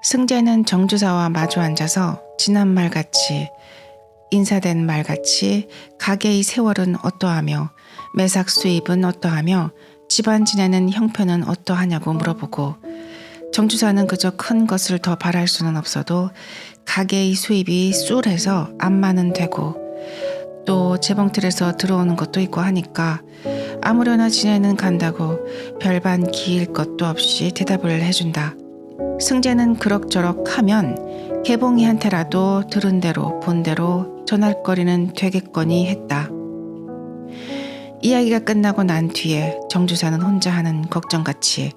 승재는 정주사와 마주 앉아서 지난 말같이 인사된 말같이 가게의 세월은 어떠하며 매삭 수입은 어떠하며 집안 지내는 형편은 어떠하냐고 물어보고, 정주사는 그저 큰 것을 더 바랄 수는 없어도 가게의 수입이 쏠해서 암만은 되고 또 재봉틀에서 들어오는 것도 있고 하니까 아무려나 지내는 간다고 별반 기일 것도 없이 대답을 해준다. 승재는 그럭저럭 하면 개봉이한테라도 들은 대로 본 대로 전할 거리는 되겠거니 했다. 이야기가 끝나고 난 뒤에 정주사는 혼자 하는 걱정같이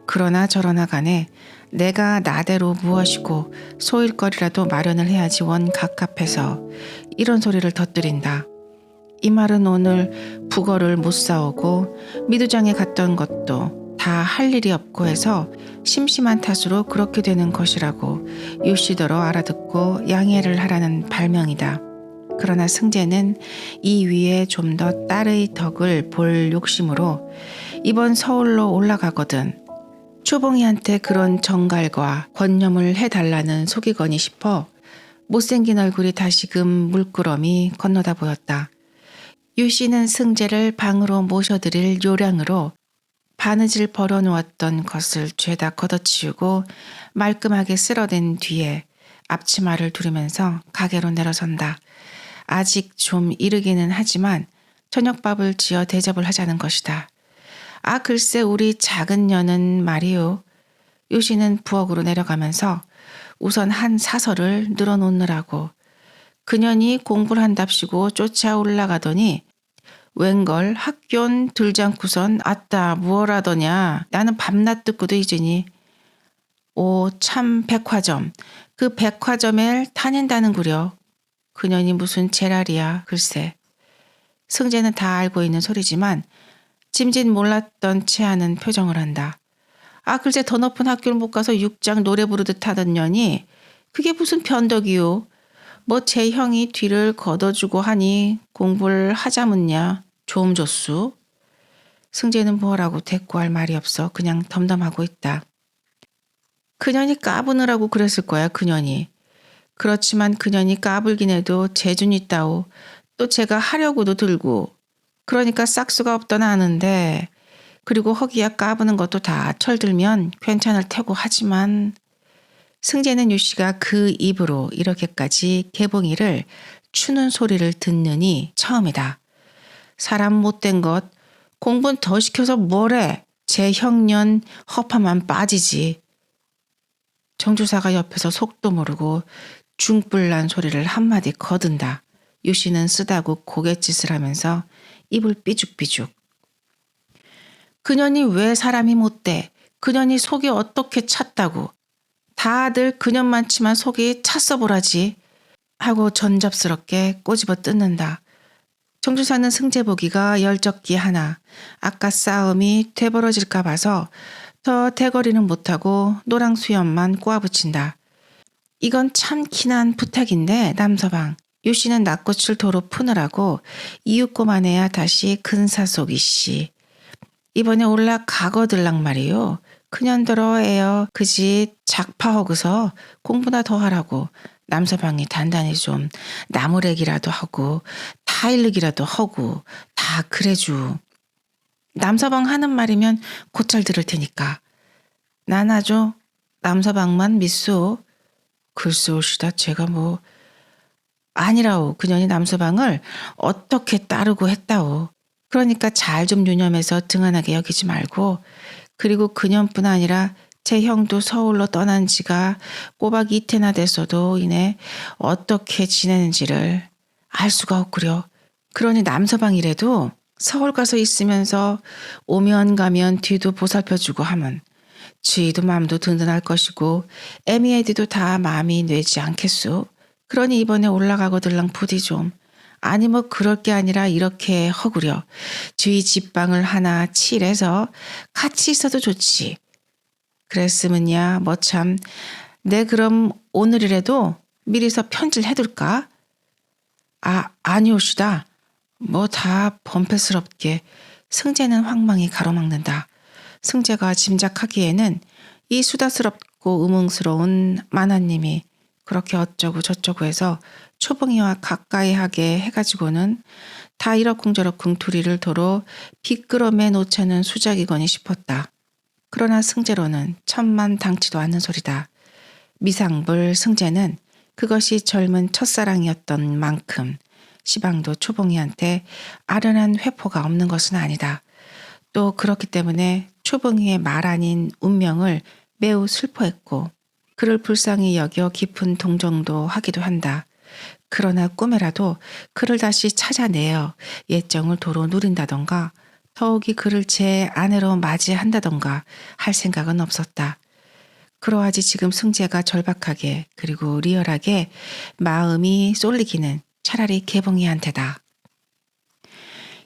그러나 저러나 간에 내가 나대로 무엇이고 소일거리라도 마련을 해야지 원 갑갑해서 이런 소리를 덧드린다. 이 말은 오늘 북어를 못 사오고 미두장에 갔던 것도 다 할 일이 없고 해서 심심한 탓으로 그렇게 되는 것이라고 유시더러 알아듣고 양해를 하라는 발명이다. 그러나 승재는 이 위에 좀 더 딸의 덕을 볼 욕심으로 이번 서울로 올라가거든 초봉이한테 그런 정갈과 권념을 해달라는 속이거니 싶어 못생긴 얼굴이 다시금 물끄러미 건너다 보였다. 유씨는 승재를 방으로 모셔드릴 요량으로 바느질 벌어놓았던 것을 죄다 걷어치우고 말끔하게 쓸어댄 뒤에 앞치마를 두르면서 가게로 내려선다. 아직 좀 이르기는 하지만 저녁밥을 지어 대접을 하자는 것이다. 아 글쎄 우리 작은 년은 말이요. 유씨는 부엌으로 내려가면서 우선 한 사설을 늘어놓느라고 그년이 공부를 한답시고 쫓아 올라가더니 웬걸 학교는 들지않고선 아따 무얼하더냐. 나는 밤낮 듣고도 잊으니. 오 참 백화점. 그 백화점에 다닌다는구려. 그년이 무슨 제랄이야 글쎄. 승재는 다 알고 있는 소리지만 짐짓 몰랐던 채 하는 표정을 한다. 아 글쎄 더 높은 학교를 못 가서 육장 노래 부르듯 하던 년이 그게 무슨 변덕이요. 뭐 제 형이 뒤를 걷어주고 하니 공부를 하자문냐. 좀 줬수. 승재는 뭐라고 대꾸할 말이 없어 그냥 덤덤하고 있다. 그년이 까부느라고 그랬을 거야 그년이. 그렇지만 그년이 까불긴 해도 재준 있다오. 또 제가 하려고도 들고 그러니까 싹수가 없더나 하는데 그리고 허기야 까부는 것도 다 철들면 괜찮을 테고 하지만 승재는 유씨가 그 입으로 이렇게까지 개봉이를 추는 소리를 듣느니 처음이다. 사람 못된 것 공부는 더 시켜서 뭐래. 제 형년 허파만 빠지지. 정주사가 옆에서 속도 모르고 중불난 소리를 한마디 거둔다. 유씨는 쓰다고 고갯짓을 하면서 입을 삐죽삐죽. 그년이 왜 사람이 못돼. 그년이 속이 어떻게 찼다고. 다들 그년만치만 속이 찼어 보라지 하고 전접스럽게 꼬집어 뜯는다. 정주사는 승재 보기가 열적기 하나 아까 싸움이 되벌어질까 봐서 더 대거리는 못하고 노랑 수염만 꼬아붙인다. 이건 참 기난 부탁인데 남서방. 유씨는 낯꽃을 도로 푸느라고 이윽고만해야 다시 근사속이씨. 이번에 올라가거들랑 말이요. 그년더러 애여 그지 작파허그서 공부나 더 하라고 남서방이 단단히 좀 나무래기라도 하고 타일르기라도 하고 다 그래주. 남서방 하는 말이면 곧잘 들을 테니까. 난 아주 남서방만 믿소. 글쎄오시다 제가 뭐 아니라오. 그년이 남서방을 어떻게 따르고 했다오. 그러니까 잘 좀 유념해서 등한하게 여기지 말고 그리고 그년뿐 아니라 제 형도 서울로 떠난 지가 꼬박 이태나 됐어도 이내 어떻게 지내는지를 알 수가 없구려. 그러니 남서방이라도 서울 가서 있으면서 오면 가면 뒤도 보살펴주고 하면 지도 마음도 든든할 것이고 애미애디도 다 마음이 뇌지 않겠소. 그러니 이번에 올라가거들랑 부디 좀 아니 뭐 그럴 게 아니라 이렇게 허구려. 주위 집방을 하나 칠해서 같이 있어도 좋지. 그랬으면야 뭐 참 내 그럼 오늘이라도 미리서 편지를 해둘까? 아니오시다. 뭐 다 범패스럽게. 승재는 황망히 가로막는다. 승재가 짐작하기에는 이 수다스럽고 곱고 의문스러운 마나님이 그렇게 어쩌고 저쩌고 해서 초봉이와 가까이 하게 해가지고는 다 이러쿵저러쿵 둘이를 도로 비끄러매 놓자는 수작이거니 싶었다. 그러나 승재로는 천만당치도 않는 소리다. 미상불 승재는 그것이 젊은 첫사랑이었던 만큼 시방도 초봉이한테 아련한 회포가 없는 것은 아니다. 또 그렇기 때문에 초봉이의 말 아닌 운명을 매우 슬퍼했고 그를 불쌍히 여겨 깊은 동정도 하기도 한다. 그러나 꿈에라도 그를 다시 찾아내어 예정을 도로 누린다던가 더욱이 그를 제 아내로 맞이한다던가 할 생각은 없었다. 그러하지 지금 승재가 절박하게 그리고 리얼하게 마음이 쏠리기는 차라리 개봉이한테다.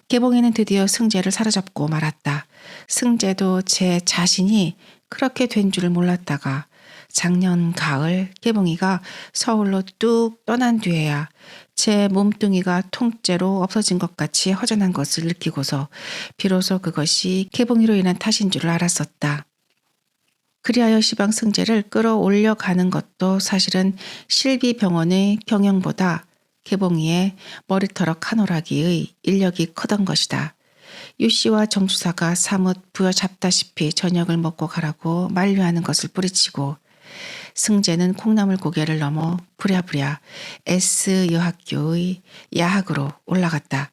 개봉이는 드디어 승재를 사로잡고 말았다. 승재도 제 자신이 그렇게 된 줄을 몰랐다가 작년 가을 개봉이가 서울로 뚝 떠난 뒤에야 제 몸뚱이가 통째로 없어진 것 같이 허전한 것을 느끼고서 비로소 그것이 개봉이로 인한 탓인 줄을 알았었다. 그리하여 시방 승재를 끌어올려 가는 것도 사실은 실비병원의 경영보다 개봉이의 머리털럭 한 오라기의 인력이 크던 것이다. 유씨와 정주사가 사뭇 부여잡다시피 저녁을 먹고 가라고 만류하는 것을 뿌리치고 승재는 콩나물 고개를 넘어 부랴부랴 S 여학교의 야학으로 올라갔다.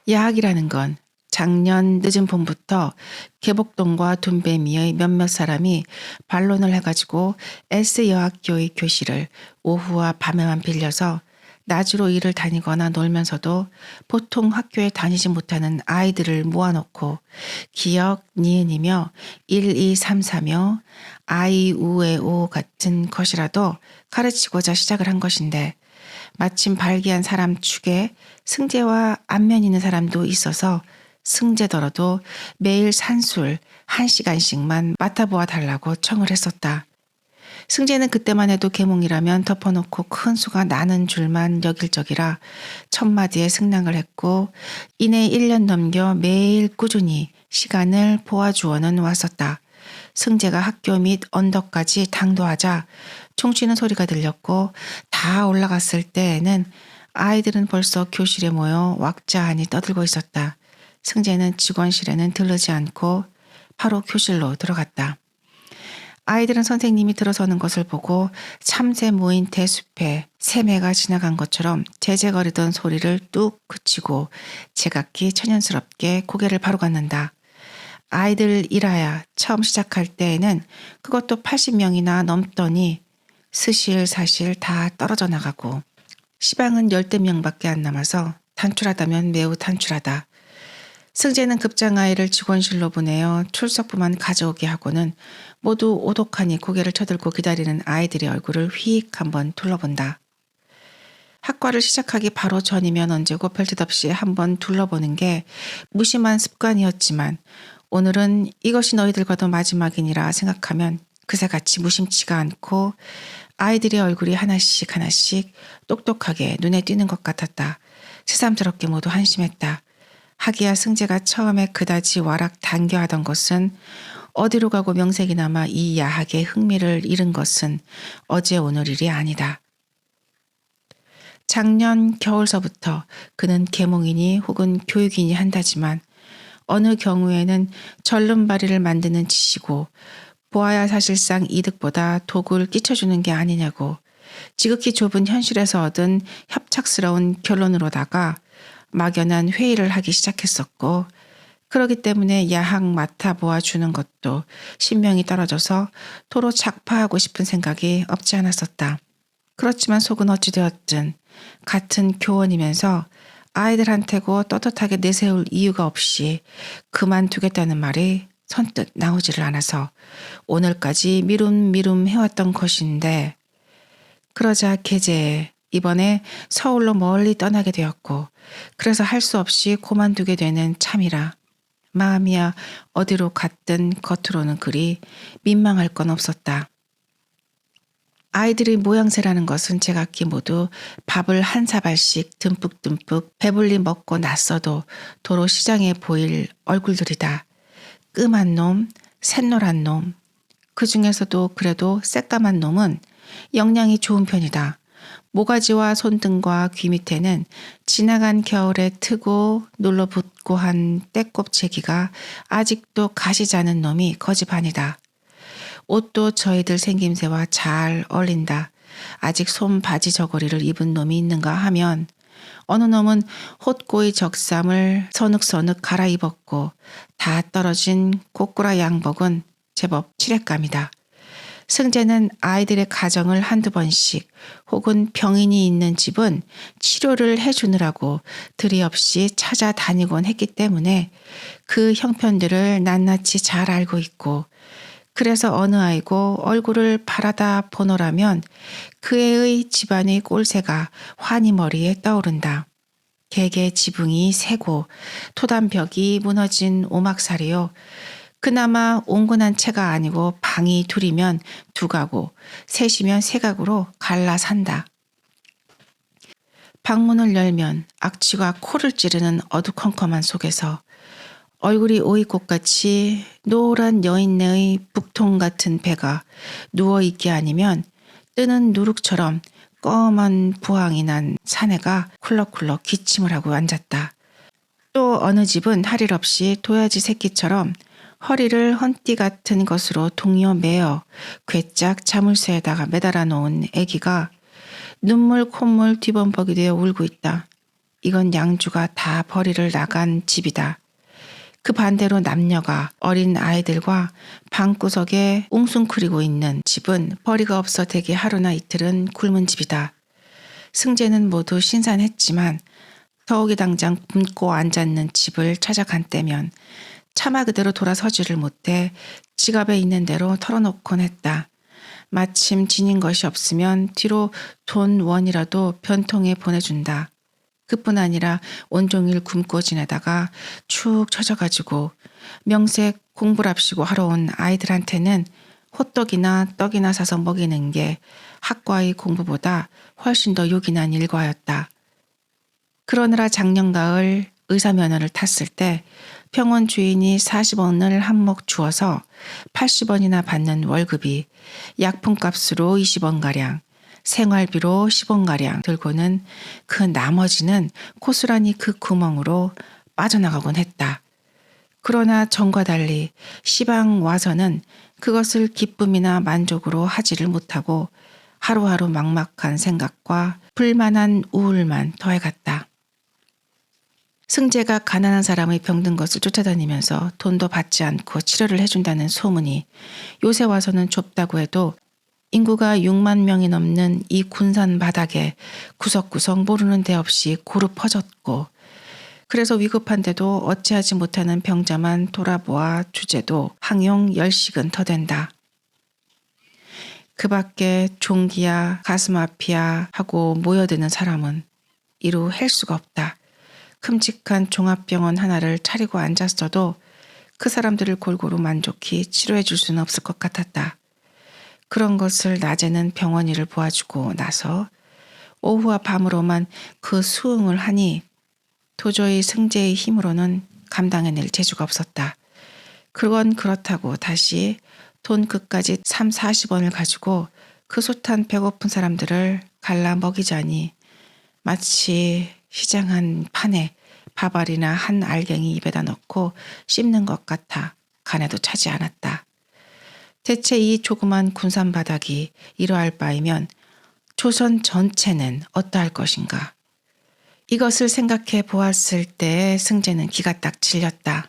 야학이라는 건 작년 늦은 봄부터 계복동과 둔배미의 몇몇 사람이 반론을 해가지고 S 여학교의 교실을 오후와 밤에만 빌려서 낮으로 일을 다니거나 놀면서도 보통 학교에 다니지 못하는 아이들을 모아놓고 기역, 니은이며 1, 2, 3, 4며 아이, 우에, 오 같은 것이라도 가르치고자 시작을 한 것인데 마침 발기한 사람 축에 승재와 안면 있는 사람도 있어서 승재더라도 매일 산술 1시간씩만 맡아보아 달라고 청을 했었다. 승재는 그때만 해도 계몽이라면 덮어놓고 큰 수가 나는 줄만 여길 적이라 첫마디에 승낙을 했고 이내 1년 넘겨 매일 꾸준히 시간을 보아주어는 왔었다. 승재가 학교 및 언덕까지 당도하자 총치는 소리가 들렸고 다 올라갔을 때에는 아이들은 벌써 교실에 모여 왁자하니 떠들고 있었다. 승재는 직원실에는 들르지 않고 바로 교실로 들어갔다. 아이들은 선생님이 들어서는 것을 보고 참새 모인 대숲에 새매가 지나간 것처럼 제재거리던 소리를 뚝 그치고 제각기 천연스럽게 고개를 바로 갖는다. 아이들 일하야 처음 시작할 때에는 그것도 80명이나 넘더니 스실사실 다 떨어져 나가고 시방은 10대 명밖에 안 남아서 단출하다면 매우 단출하다. 승재는 급장 아이를 직원실로 보내어 출석부만 가져오게 하고는 모두 오독하니 고개를 쳐들고 기다리는 아이들의 얼굴을 휙 한번 둘러본다. 학과를 시작하기 바로 전이면 언제고 별뜻 없이 한번 둘러보는 게 무심한 습관이었지만 오늘은 이것이 너희들과도 마지막이니라 생각하면 그새같이 무심치가 않고 아이들의 얼굴이 하나씩 하나씩 똑똑하게 눈에 띄는 것 같았다. 새삼스럽게 모두 한심했다. 하기야 승재가 처음에 그다지 와락 당겨하던 것은 어디로 가고 명색이나마 이 야학에 흥미를 잃은 것은 어제 오늘 일이 아니다. 작년 겨울서부터 그는 계몽이니 혹은 교육이니 한다지만 어느 경우에는 절름발이를 만드는 짓이고 보아야 사실상 이득보다 독을 끼쳐주는 게 아니냐고 지극히 좁은 현실에서 얻은 협착스러운 결론으로다가 막연한 회의를 하기 시작했었고 그러기 때문에 야학 맡아보아 주는 것도 신명이 떨어져서 도로 작파하고 싶은 생각이 없지 않았었다. 그렇지만 속은 어찌되었든 같은 교원이면서 아이들한테고 떳떳하게 내세울 이유가 없이 그만두겠다는 말이 선뜻 나오지를 않아서 오늘까지 미룸미룸 해왔던 것인데 그러자 계제에 이번에 서울로 멀리 떠나게 되었고 그래서 할 수 없이 고만두게 되는 참이라 마음이야 어디로 갔든 겉으로는 그리 민망할 건 없었다. 아이들의 모양새라는 것은 제각기 모두 밥을 한 사발씩 듬뿍듬뿍 배불리 먹고 났어도 도로 시장에 보일 얼굴들이다. 끔한 놈, 샛노란 놈, 그 중에서도 그래도 새까만 놈은 영양이 좋은 편이다. 모가지와 손등과 귀 밑에는 지나간 겨울에 트고 눌러붙고 한 떼꼽채기가 아직도 가시지 않은 놈이 거지 반이다. 옷도 저희들 생김새와 잘 어울린다. 아직 솜 바지 저고리를 입은 놈이 있는가 하면 어느 놈은 헛고이 적삼을 서늑서늑 갈아입었고 다 떨어진 꼬꾸라 양복은 제법 칠했감이다. 승재는 아이들의 가정을 한두 번씩 혹은 병인이 있는 집은 치료를 해주느라고 들이 없이 찾아다니곤 했기 때문에 그 형편들을 낱낱이 잘 알고 있고 그래서 어느 아이고 얼굴을 바라다 보노라면 그 애의 집안의 꼴새가 환히 머리에 떠오른다. 개개 지붕이 새고 토단벽이 무너진 오막살이요. 그나마 온건한 채가 아니고 방이 둘이면 두 가구, 셋이면 세 가구로 갈라 산다. 방문을 열면 악취가 코를 찌르는 어두컴컴한 속에서 얼굴이 오이꽃같이 노란 여인네의 북통 같은 배가 누워있게 아니면 뜨는 누룩처럼 검은 부항이 난 사내가 쿨럭쿨럭 기침을 하고 앉았다. 또 어느 집은 할 일 없이 도야지 새끼처럼 허리를 헌띠 같은 것으로 동여 매어 괴짝 자물쇠에다가 매달아 놓은 애기가 눈물 콧물 뒤범벅이 되어 울고 있다. 이건 양주가 다 벌이를 나간 집이다. 그 반대로 남녀가 어린 아이들과 방구석에 웅숭거리고 있는 집은 벌이가 없어 대개 하루나 이틀은 굶은 집이다. 승재는 모두 신산했지만 더욱이 당장 굶고 앉았는 집을 찾아간 때면 차마 그대로 돌아서지를 못해 지갑에 있는 대로 털어놓곤 했다. 마침 지닌 것이 없으면 뒤로 돈 원이라도 변통에 보내준다. 그뿐 아니라 온종일 굶고 지내다가 축 처져가지고 명색 공부랍시고 하러 온 아이들한테는 호떡이나 떡이나 사서 먹이는 게 학과의 공부보다 훨씬 더 요긴한 일과였다. 그러느라 작년 가을 의사면허를 탔을 때 병원 주인이 40원을 한몫 주어서 80원이나 받는 월급이 약품값으로 20원가량, 생활비로 10원가량 들고는 그 나머지는 고스란히 그 구멍으로 빠져나가곤 했다. 그러나 전과 달리 시방 와서는 그것을 기쁨이나 만족으로 하지를 못하고 하루하루 막막한 생각과 불만한 우울만 더해갔다. 승재가 가난한 사람의 병든 것을 쫓아다니면서 돈도 받지 않고 치료를 해준다는 소문이 요새 와서는 좁다고 해도 인구가 6만 명이 넘는 이 군산 바닥에 구석구석 모르는 데 없이 고루 퍼졌고 그래서 위급한데도 어찌하지 못하는 병자만 돌아보아 주제도 항용 10씩은 더 된다. 그 밖에 종기야 가슴 아피야 하고 모여드는 사람은 이루 헬 수가 없다. 큼직한 종합병원 하나를 차리고 앉았어도 그 사람들을 골고루 만족히 치료해 줄 수는 없을 것 같았다. 그런 것을 낮에는 병원 일을 보아주고 나서 오후와 밤으로만 그 수응을 하니 도저히 승재의 힘으로는 감당해낼 재주가 없었다. 그건 그렇다고 다시 돈 그까짓 3, 40원을 가지고 그 숱한 배고픈 사람들을 갈라 먹이자니 마치 시장한 판에 밥알이나 한 알갱이 입에다 넣고 씹는 것 같아 간에도 차지 않았다. 대체 이 조그만 군산 바닥이 이러할 바이면 조선 전체는 어떠할 것인가. 이것을 생각해 보았을 때 승재는 기가 딱 질렸다.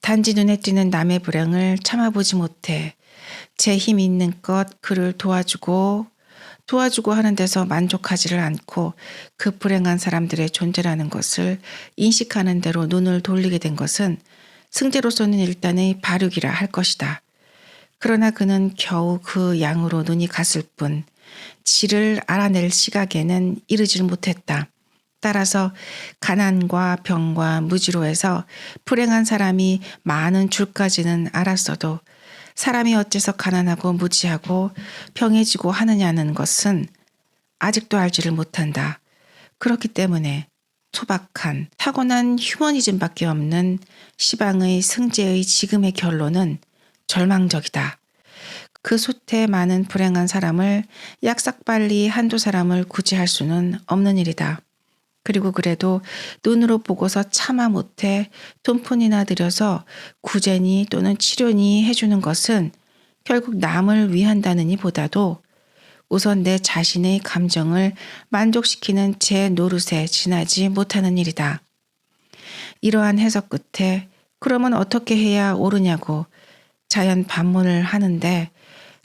단지 눈에 띄는 남의 불행을 참아보지 못해 제 힘 있는 것 그를 도와주고 하는 데서 만족하지를 않고 그 불행한 사람들의 존재라는 것을 인식하는 대로 눈을 돌리게 된 것은 승재로서는 일단의 발육이라 할 것이다. 그러나 그는 겨우 그 양으로 눈이 갔을 뿐 질을 알아낼 시각에는 이르질 못했다. 따라서 가난과 병과 무지로해서 불행한 사람이 많은 줄까지는 알았어도 사람이 어째서 가난하고 무지하고 병해지고 하느냐는 것은 아직도 알지를 못한다. 그렇기 때문에 소박한 타고난 휴머니즘밖에 없는 시방의 승재의 지금의 결론은 절망적이다. 그 숱에 많은 불행한 사람을 약삭빨리 한두 사람을 구제할 수는 없는 일이다. 그리고 그래도 눈으로 보고서 차마 못해 돈푼이나 들여서 구제니 또는 치료니 해주는 것은 결국 남을 위한다느니 보다도 우선 내 자신의 감정을 만족시키는 제 노릇에 지나지 못하는 일이다. 이러한 해석 끝에 그러면 어떻게 해야 옳으냐고 자연 반문을 하는데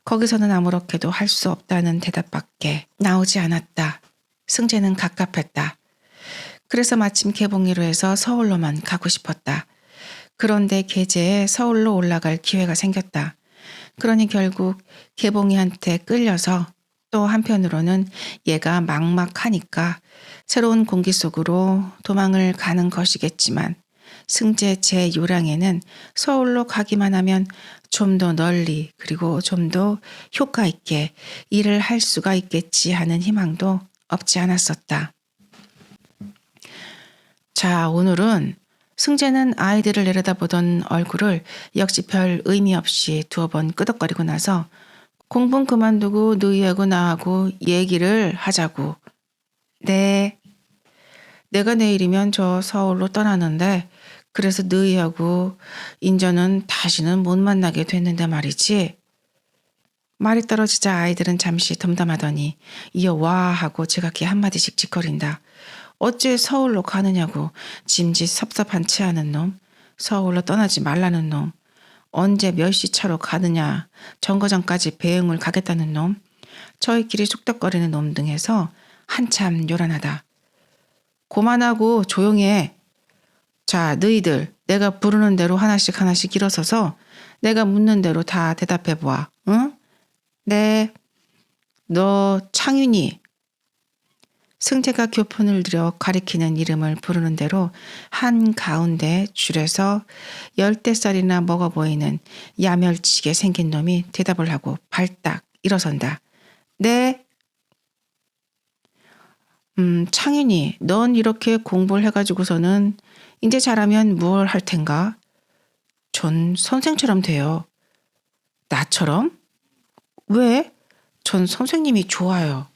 거기서는 아무렇게도 할 수 없다는 대답밖에 나오지 않았다. 승재는 갑갑했다. 그래서 마침 개봉일로 해서 서울로만 가고 싶었다. 그런데 계제에 서울로 올라갈 기회가 생겼다. 그러니 결국 개봉이한테 끌려서 또 한편으로는 얘가 막막하니까 새로운 공기 속으로 도망을 가는 것이겠지만 승재 제 요량에는 서울로 가기만 하면 좀 더 널리 그리고 좀 더 효과 있게 일을 할 수가 있겠지 하는 희망도 없지 않았었다. 자, 오늘은 승재는 아이들을 내려다보던 얼굴을 역시 별 의미 없이 두어 번 끄덕거리고 나서 공부는 그만두고 너희하고 나하고 얘기를 하자고. 네. 내가 내일이면 저 서울로 떠나는데 그래서 너희하고 인전은 다시는 못 만나게 됐는데 말이지. 말이 떨어지자 아이들은 잠시 덤덤하더니 이어 와 하고 제각기 한마디씩 짓거린다. 어째 서울로 가느냐고 짐짓 섭섭한 체하는 놈. 서울로 떠나지 말라는 놈. 언제 몇 시 차로 가느냐. 정거장까지 배웅을 가겠다는 놈. 저희끼리 쑥덕거리는 놈 등에서 한참 요란하다. 고만하고 조용해. 자, 너희들 내가 부르는 대로 하나씩 하나씩 일어서서 내가 묻는 대로 다 대답해보아. 응? 네. 너 창윤이. 승재가 교폰을 들여 가리키는 이름을 부르는 대로 한가운데 줄에서 10대살이나 먹어 보이는 야멸치게 생긴 놈이 대답을 하고 발딱 일어선다. 네. 창윤이, 넌 이렇게 공부를 해가지고서는 이제 잘하면 뭘 할 텐가? 전 선생처럼 돼요. 나처럼? 왜? 전 선생님이 좋아요.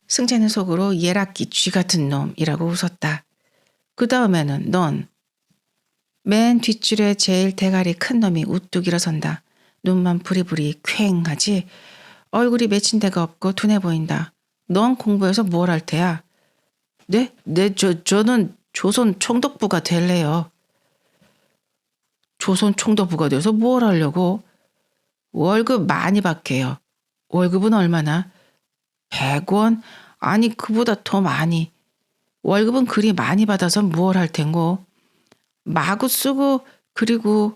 승재는 속으로 예락기 쥐 같은 놈이라고 웃었다. 그 다음에는 넌. 맨 뒷줄에 제일 대가리 큰 놈이 우뚝 일어선다. 눈만 부리부리 퀭하지. 얼굴이 맺힌 데가 없고 둔해 보인다. 넌 공부해서 뭘 할 테야? 네? 저는 조선 총독부가 될래요. 조선 총독부가 돼서 뭘 하려고? 월급 많이 받게요. 월급은 얼마나? 100원? 아니 그보다 더 많이. 월급은 그리 많이 받아서 뭘 할 텐고. 마구 쓰고 그리고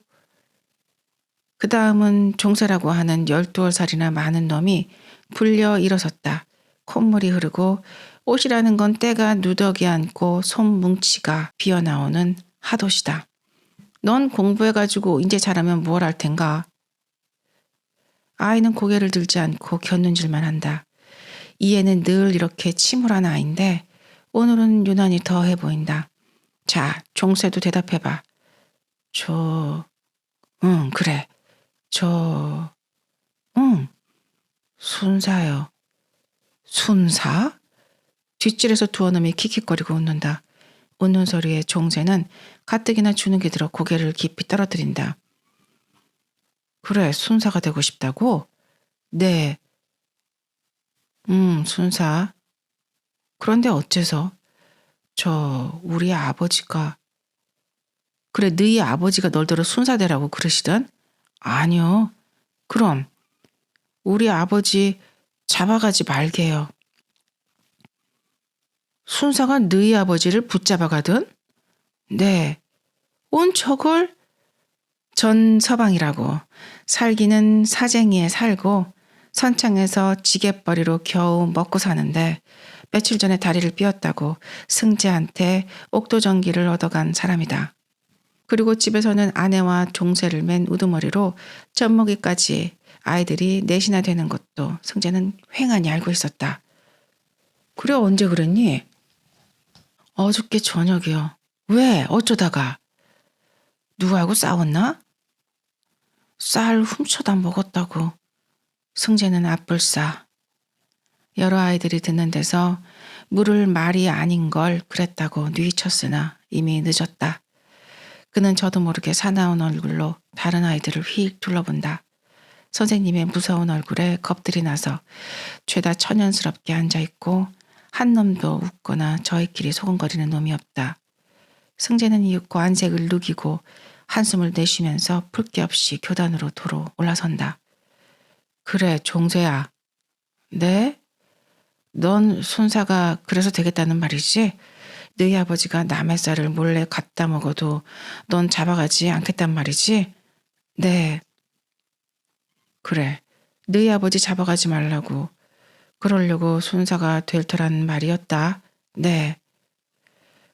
그 다음은 종세라고 하는 12살이나 많은 놈이 불려 일어섰다. 콧물이 흐르고 옷이라는 건 때가 누더기 않고 손뭉치가 비어나오는 핫옷이다. 넌 공부해가지고 이제 잘하면 뭘 할 텐가? 아이는 고개를 들지 않고 곁눈질만 한다. 이 애는 늘 이렇게 침울한 아이인데 오늘은 유난히 더해 보인다. 자, 종세도 대답해봐. 그래. 순사요. 순사? 뒷줄에서 두어 놈이 킥킥거리고 웃는다. 웃는 소리에 종세는 가뜩이나 주눅이 들어 고개를 깊이 떨어뜨린다. 그래, 순사가 되고 싶다고? 네. 순사. 그런데 어째서? 우리 아버지가. 그래, 너희 아버지가 널더러 순사되라고 그러시던? 아니요. 그럼 우리 아버지 잡아가지 말게요. 순사가 너희 아버지를 붙잡아가든? 네. 온 저걸? 전 서방이라고. 살기는 사쟁이에 살고 선창에서 지게벌이로 겨우 먹고 사는데 며칠 전에 다리를 삐었다고 승재한테 옥도전기를 얻어간 사람이다. 그리고 집에서는 아내와 종세를 맨 우두머리로 젖먹이까지 아이들이 넷이나 되는 것도 승재는 휑하니 알고 있었다. 그래, 언제 그랬니? 어저께 저녁이요. 왜? 어쩌다가? 누구하고 싸웠나? 쌀 훔쳐다 먹었다고. 승재는 앞불싸. 여러 아이들이 듣는 데서 물을 말이 아닌 걸 그랬다고 뉘쳤으나 이미 늦었다. 그는 저도 모르게 사나운 얼굴로 다른 아이들을 휙 둘러본다. 선생님의 무서운 얼굴에 겁들이 나서 죄다 천연스럽게 앉아있고 한 놈도 웃거나 저희끼리 소곤거리는 놈이 없다. 승재는 이윽고 안색을 누기고 한숨을 내쉬면서 풀 게 없이 교단으로 도로 올라선다. 그래, 종세야. 네? 넌 손사가 그래서 되겠다는 말이지? 너희 아버지가 남의 쌀을 몰래 갖다 먹어도 넌 잡아가지 않겠단 말이지? 네. 그래, 너희 아버지 잡아가지 말라고. 그러려고 손사가 될 터란 말이었다. 네.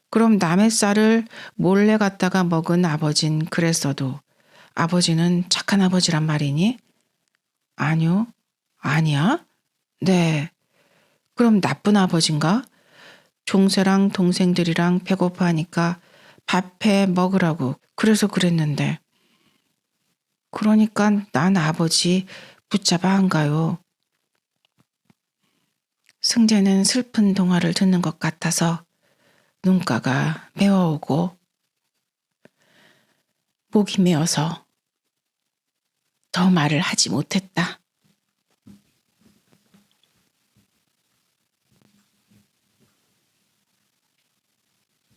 그럼 남의 쌀을 몰래 갖다가 먹은 아버진 그랬어도 아버지는 착한 아버지란 말이니? 아니요. 아니야? 네. 그럼 나쁜 아버진가? 종세랑 동생들이랑 배고파하니까 밥해 먹으라고 그래서 그랬는데. 그러니까 난 아버지 붙잡아 안 가요. 승재는 슬픈 동화를 듣는 것 같아서 눈가가 메어오고 목이 메어서 더 말을 하지 못했다.